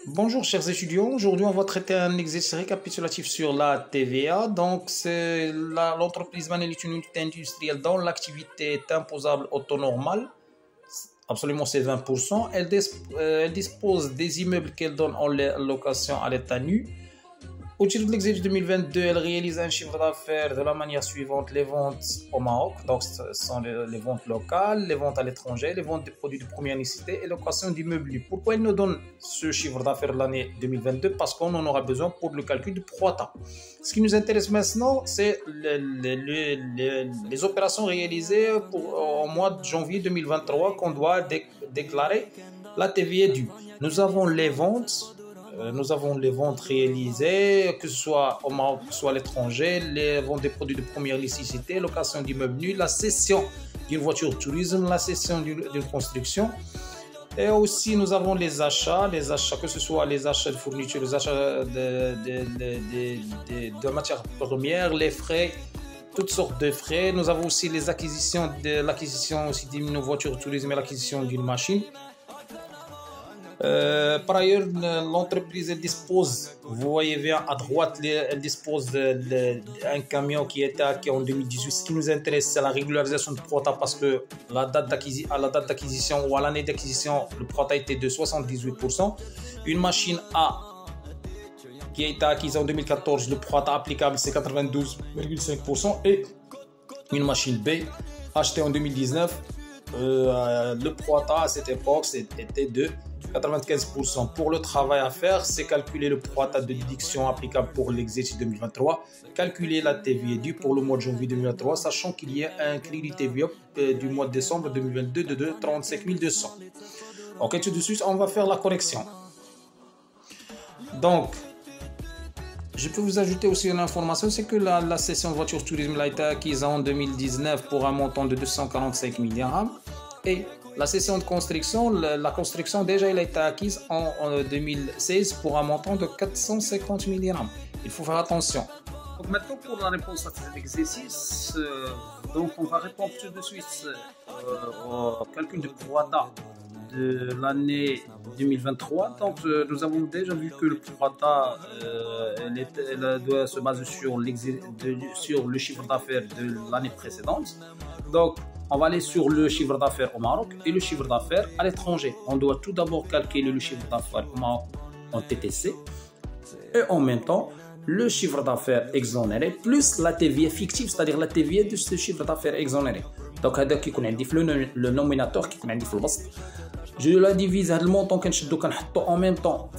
Bonjour chers étudiants, aujourd'hui on va traiter un exercice récapitulatif sur la TVA. Donc c'est l'entreprise Manel est une unité industrielle dont l'activité est imposable au taux normal, absolument c'est 20%. Elle dispose des immeubles qu'elle donne en location à l'état nu. Au titre de l'exercice 2022, elle réalise un chiffre d'affaires de la manière suivante: les ventes au Maroc, donc ce sont les ventes locales, les ventes à l'étranger, les ventes de produits de première nécessité et location d'immeubles. Pourquoi elle nous donne ce chiffre d'affaires de l'année 2022? Parce qu'on en aura besoin pour le calcul du pro rata. Ce qui nous intéresse maintenant, c'est les opérations réalisées au mois de janvier 2023 qu'on doit déclarer la TVA due. Nous avons les ventes réalisées, que ce soit au Maroc, que ce soit à l'étranger, les ventes des produits de première nécessité, location d'immeubles nus, la cession d'une voiture de tourisme, la cession d'une construction. Et aussi, nous avons les achats, que ce soit les achats de fourniture, les achats de matières premières, les frais, toutes sortes de frais. Nous avons aussi l'acquisition aussi d'une voiture de tourisme et l'acquisition d'une machine. Par ailleurs, l'entreprise dispose, vous voyez bien à droite, elle dispose d'un camion qui est acquis en 2018. Ce qui nous intéresse, c'est la régularisation du prota, parce que à la date d'acquisition ou à l'année d'acquisition, le prota était de 78%. Une machine A qui a été acquise en 2014, le prota applicable c'est 92,5%. Et une machine B achetée en 2019, le prota à cette époque était de 95%. Pour le travail à faire, c'est calculer le prorata de déduction applicable pour l'exercice 2023, calculer la TVA due pour le mois de janvier 2023, sachant qu'il y a un crédit TVA du mois de décembre 2022 de 35 200. Ok, tout de suite, on va faire la correction. Donc, je peux vous ajouter aussi une information, c'est que la cession de voiture tourisme a été acquise en 2019 pour un montant de 245 000 dirhams. Et la cession de construction, la construction déjà elle a été acquise en 2016 pour un montant de 450 000 dirhams. Il faut faire attention. Donc maintenant pour la réponse à cet exercice, donc on va répondre tout de suite au calcul de prorata de l'année 2023. Donc nous avons déjà vu que le prorata elle doit se baser sur le chiffre d'affaires de l'année précédente. Donc on va aller sur le chiffre d'affaires au Maroc et le chiffre d'affaires à l'étranger. On doit tout d'abord calculer le chiffre d'affaires au Maroc en TTC et en même temps le chiffre d'affaires exonéré plus la TVA fictive, c'est-à-dire la TVA de ce chiffre d'affaires exonéré. Donc le nominateur qui est في الوسط. Je la divise le montant كنشدو كنحطو en même temps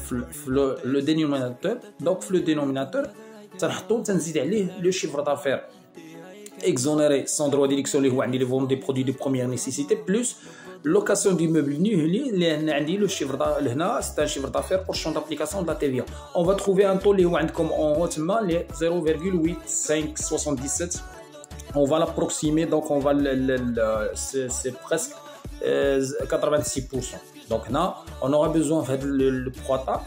le dénominateur. Donc le dénominateur تنزيد عليه le chiffre d'affaires exonéré sans droit de déduction les ventes des produits de première nécessité plus location d'immeubles nus. Le chiffre d'affaires, c'est un chiffre d'affaires pour champ d'application de la TVA. On va trouver un taux comme en haut, les 0,8577. On va l'approximer, donc on va c'est presque 86%. Donc là, on aura besoin de le prorata,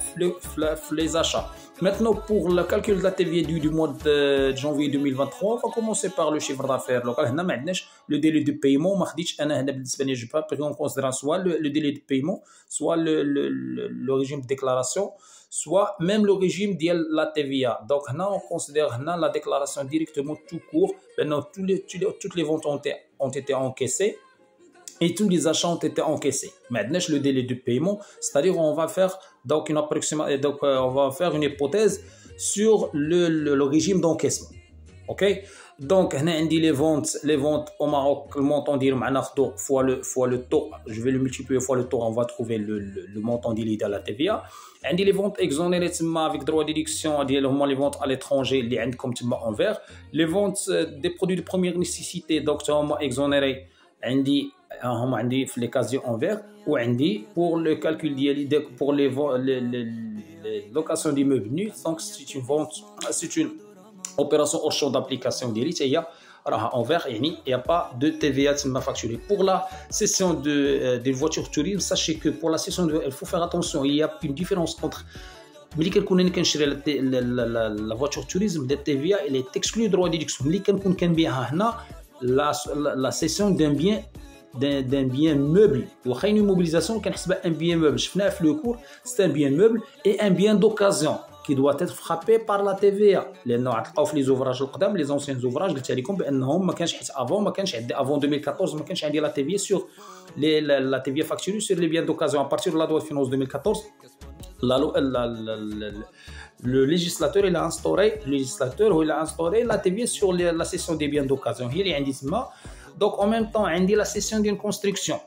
les achats. Maintenant, pour le calcul de la TVA du mois de janvier 2023, on va commencer par le chiffre d'affaires local. Le délai de paiement, je ne pas pris en considération soit le délai de paiement, soit le régime de déclaration, soit même le régime de la TVA. Donc là, on considère la déclaration directement tout court. Toutes les ventes ont été encaissées et tous les achats ont été encaissés. Maintenant, le délai de paiement, c'est-à-dire on va faire donc une approximation, donc on va faire une hypothèse sur le régime d'encaissement. OK? Donc, on a les ventes au Maroc, le montant d'île fois le taux, je vais le multiplier fois le taux, on va trouver le montant d'île de la TVA. On a les ventes exonérées avec droit de déduction, les ventes à l'étranger, les comme en vert. Les ventes des produits de première nécessité, donc exonérées, عندي في les casiers en vert ou عندي pour le calcul pour les locations d'immeubles nus. Donc c'est une opération hors champ d'application directe, il y a en vert, il n'y a pas de TVA facturée. Pour la cession des voitures tourisme, sachez que pour la cession il faut faire attention, il y a une différence entre ملي كنكون كنشري la voiture tourisme de TVA, elle est exclue de droit de déduction. ملي كنكون كنبيعها هنا la cession d'un bien d'un bien meuble. Une immobilisation, un bien meuble. Je fais le cours, c'est un bien meuble et un bien d'occasion qui doit être frappé par la TVA. Les ouvrages les anciens ouvrages, avant 2014, la TVA sur la TVA facturée sur les biens d'occasion. À partir de la loi de finances 2014, le législateur il a instauré la TVA sur la cession des biens d'occasion. Donc en même temps, on dit la cession d'une construction.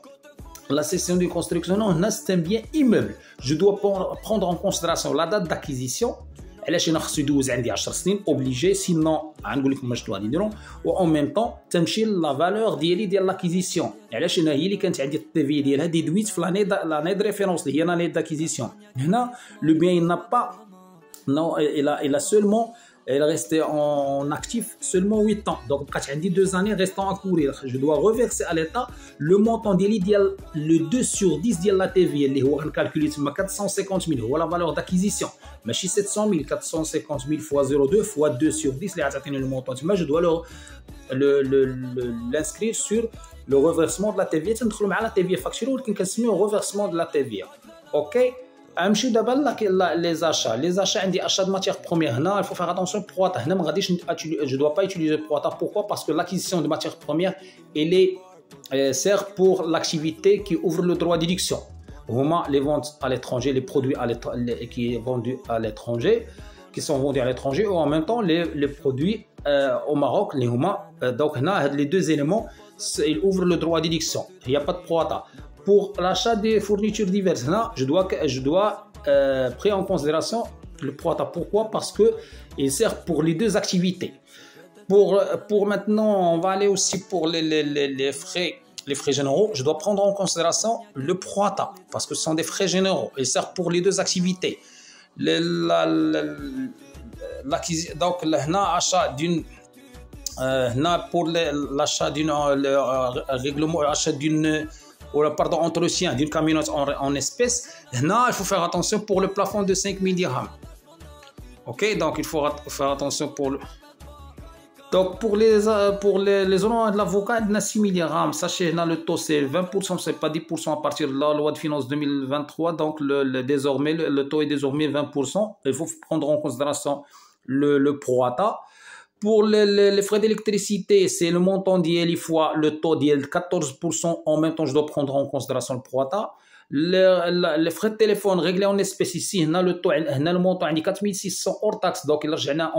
La cession d'une construction, non, c'est un bien immeuble. Je dois prendre en considération la date d'acquisition. علاش انا خصو يدوز عندي 10 سنين obligé sinon غنقول لكم واش غادي نديرو و en même temps تمشي لا فالور ديال لاكيزيسيون. علاش انا هي اللي كانت عندي التي ديالها ديدويت في لاني دو ريفيرونس اللي هي لاني داكيزيسيون. هنا لو بيان n'a pas non il a seulement elle est restée en actif seulement 8 ans. Donc, j'ai 2 années restant à courir. Je dois reverser à l'État le montant d'idéal, le 2 sur 10 de la TVA. On va calculer 450 000. Voilà la valeur d'acquisition. Mais si 700 000, 450 000 fois 0,2 fois 2 sur 10, le montant. Je dois l'inscrire sur le reversement de la TVA. Tu as la TVA facturée ou le reversement de la TVA. OK? امشي دابا les achats عندي achat de matières premières. Là il faut faire attention prota. هنا ما غاديش je dois pas utiliser prota. Pourquoi? Parce que l'acquisition de matières premières elle est sert pour l'activité qui ouvre le droit de déduction. Vraiment les ventes à l'étranger, les produits qui sont vendus à l'étranger ou en même temps les produits au Maroc les huma. Donc là les deux éléments ils ouvrent le droit de déduction. Il n'y a pas de prota. Pour l'achat des fournitures diverses, là, je dois prendre en considération le prota. Pourquoi? Parce que il sert pour les deux activités. Pour maintenant, on va aller aussi pour les frais généraux. Je dois prendre en considération le prota parce que ce sont des frais généraux. Ils servent pour les deux activités. Donc, là, achat d'une pour l'achat d'une règlement, achat d'une entretien d'une camionnette en espèces. Là, il faut faire attention pour le plafond de 5 000 dirhams. Ok, donc il faut faire attention pour le. Donc pour les honoraires de l'avocat, il y a 6 000 dirhams. Sachez, là, le taux c'est 20%, c'est pas 10% à partir de la loi de finances 2023. Donc désormais, le taux est désormais 20%. Il faut prendre en considération le prorata. Pour les frais d'électricité, c'est le montant d'IL fois le taux d'IL 14%. En même temps, je dois prendre en considération le prorata. Les frais de téléphone réglés en espèces ici, le montant est 4600 hors taxe. Donc,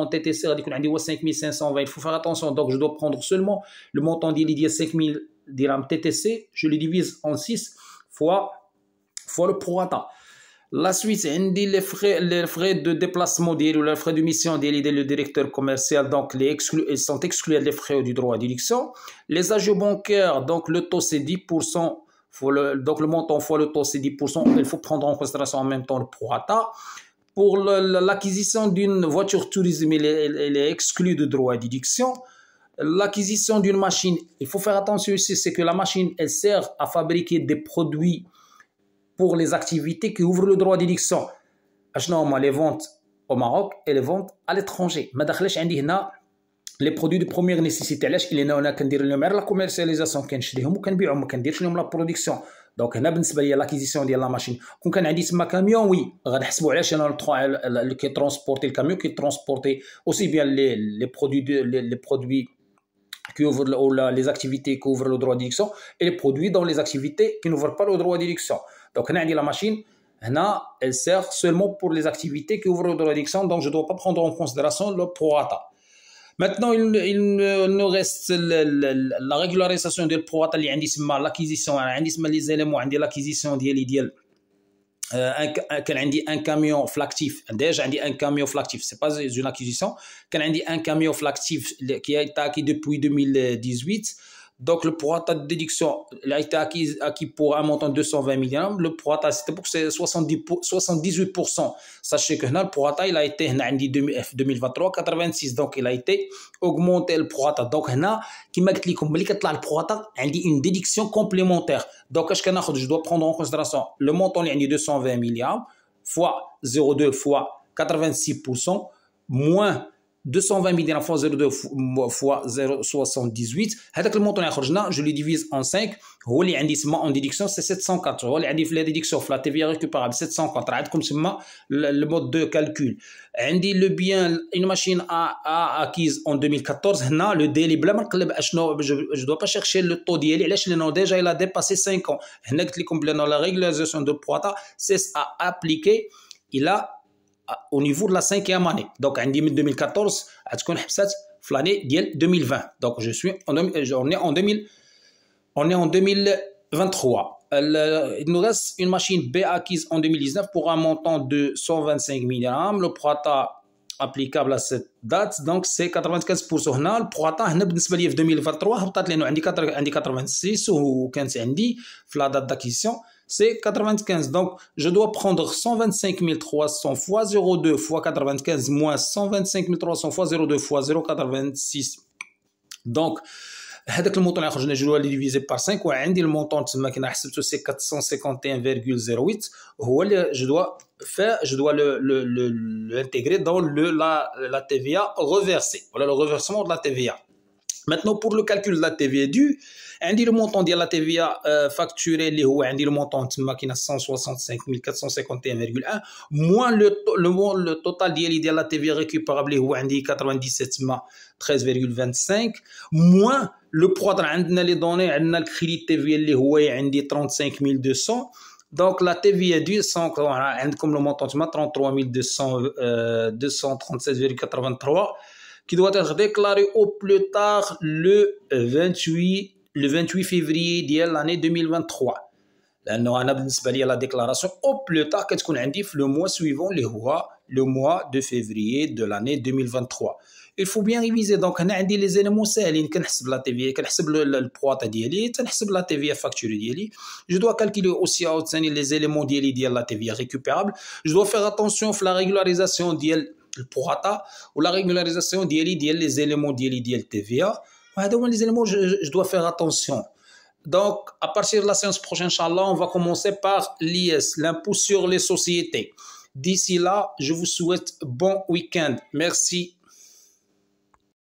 en TTC, il 5520. Il faut faire attention. Donc, je dois prendre seulement le montant d'IL 5000 dirhams TTC. Je le divise en 6 fois le prorata. La suite, les frais de déplacement ou les frais de mission le directeur commercial, donc ils sont exclus des frais du droit à déduction. Les agents bancaires, donc le taux c'est 10%, donc le montant fois le taux c'est 10%, il faut prendre en considération en même temps le prorata. Pour l'acquisition d'une voiture tourisme, elle est exclue de droit à déduction. L'acquisition d'une machine, il faut faire attention ici, c'est que la machine, elle sert à fabriquer des produits pour les activités qui ouvrent le droit de déduction. Les ventes au Maroc et les ventes à l'étranger. Les produits de première nécessité. Il y a la commercialisation, la production. Donc, l'acquisition de la machine. Quand on a un camion, oui, qui transporte le camion, qui transporte aussi bien les produits qui ouvrent les activités qui ouvrent le droit de déduction et les produits dans les activités qui n'ouvrent pas le droit de déduction. Donc, la machine, elle sert seulement pour les activités qui ouvrent le droit de déduction, donc je ne dois pas prendre en considération le prorata. Maintenant, il nous reste la régularisation du prorata, l'acquisition, les éléments, l'acquisition d'idéal. Un camion flactif, déjà un camion flactif, c'est pas une acquisition, quand on dit un camion flactif qui a été acquis depuis 2018, donc le prorata de déduction il a été acquis pour un montant de 220 millions, le prorata c'était pour 78%. Sachez que le prorata il a été en 2023 86, donc il a été augmenté le prorata. Donc هنا كما قلت لكم ملي كطلع البروطا عندي une déduction complémentaire. Donc اش كناخذ je dois prendre en considération le montant اللي عندي 220 millions fois 0,2 fois 86% moins 220 000 dirhams fois 0,2 fois 0,78 هذاك المونطون اللي خرجنا جو لي ديفيز ان 5 هو اللي عندي تما اون ديديكسيون سي 704 هو اللي عندي في لا ديديكسيون في لا تي في ريكوبيرابل 704 راه عندكم تما لو مود دو كالكول عندي لو بيان اون ماشين اكيز اون 2014 هنا لو ديلي بلا ما نقلب اشنو جو دو با شيرشي لو طو ديالي علاش لانه ديجا الا ديباسي 5 ans هنا قلت لكم بلي لا ريغولاريزاسيون دو بواتا سي ا ابليكي الى au niveau de la 5e année. Donc, en 2014, c'est l'année 2020. Donc, on est en 2023. Il nous reste une machine B acquise en 2019 pour un montant de 125 000 dirhams. Le prorata applicable à cette date, donc c'est 95%. هنا البروطا هنا بالنسبه لي في 2023 هبطت لانه عندي 86 وكانت عندي في لا دات d'acquisition c'est 95. Donc, je dois prendre 125 300 fois 0,2 fois 95 moins 125 300 fois 0,2 fois 0,86. Donc, هذاك المونطون اللي خرجنا جو اللي ديفيزي بار 5 وعندي المونطون تما كنا حسبته سي 451,08 هو اللي je dois l'intégrer dans la TVA reversée. Voilà le reversement de la TVA. Maintenant, pour le calcul de la TVA due, عندي le montant de la TVA facturé اللي هو عندي le montant تما كاين 165 451,1 moins le total ديال la TVA récupérable اللي هو عندي 97 13,25 moins le prorata عندنا les données عندنا الكريديت TVA اللي هو عندي 35200. Donc la TVA due عندكم le montant تما 33 qui doit être déclaré au plus tard le 28 février de l'année 2023. لأنه أنا بالنسبة لي la déclaration au plus tard كتكون عندي في le mois suivant اللي هو le mois de février de l'année 2023. Il faut bien réviser. Donc هنا عندي les éléments ساهلين كنحسب la TVA كنحسب البواطة ديالي تنحسب la TVA facture ديالي. Je dois calculer aussi عاوتاني les éléments ديالي ديال la TVA récupérable. Je dois faire attention في la régularisation ديال البواطة و la régularisation ديال les éléments ديال TVA. وهذا هو les éléments je dois faire attention. Donc, à partir de la séance prochaine, Inch'Allah, on va commencer par l'IS, l'impôt sur les sociétés. D'ici là, je vous souhaite bon week-end. Merci.